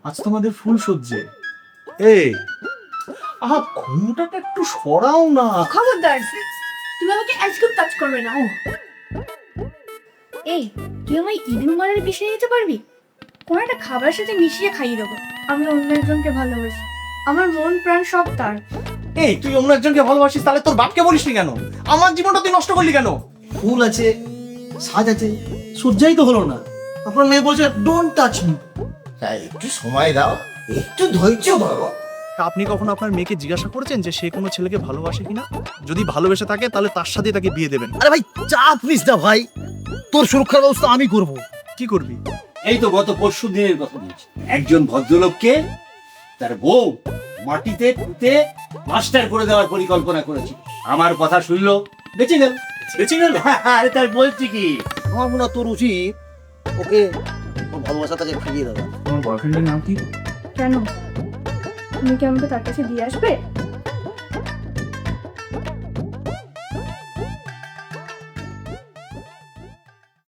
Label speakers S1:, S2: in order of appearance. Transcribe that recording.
S1: আজ তোমাদের ফুল সজ্জে। এই আহা, ঘুমটাকে একটু সরাও না।
S2: খবরদার, তুমি আমাকে একদম টাচ করবে না। এই, তুই আমায় ইঁদুর মারার বিষয়ে নিতে পারবি? কোনো একটা খাবারের সাথে মিশিয়ে খাইয়ে দেবো। আমি অন্য একজনকে ভালোবাসি, আমার মন প্রাণ সব তার।
S1: এই তুই অন্য একজনকে ভালোবাসিস, তাহলে তোর বাপকে বলিসনি কেন? আমার জীবনটা তুই নষ্ট করলি কেন?
S3: ফুল আছে, সাজ আছে, সজ্জাই তো হলো না। আপনার মেয়ে বলছে ডোন্ট টাচ মি।
S4: একটু সময় দাও, একটু ধৈর্য ধরো।
S5: আপনি কখনো আপনার মেয়েকে জিজ্ঞাসা করেছেন যে সে কোনো ছেলেকে ভালোবাসে কিনা? যদি ভালোবেসে থাকে তাহলে তার সাথে তাকে বিয়ে দেবেন।
S3: আরে ভাই চাপ নিস না ভাই, তোর সুরক্ষার ব্যবস্থা আমি করব।
S5: কি করবি?
S6: এই তো গত পরশু দিনের কথা বলছি। একজন ভদ্রলোককে তার বউ মাটিতে পুঁতে মাস্টার করে দেওয়ার পরিকল্পনা করেছিল। আমার কথা শুনলো, বেঁচে গেল। বেঁচে গেল? আরে তাই বলছি কি,
S3: আমার মনে হয় তোর উচিত ওকে ওর ভালোবাসা তাকে ফিরিয়ে দেওয়া।
S1: তোমার বয়ফ্রেন্ডের নাম কি?
S2: কেন, তুমি কি আমাকে তার কাছে দিয়ে আসবে?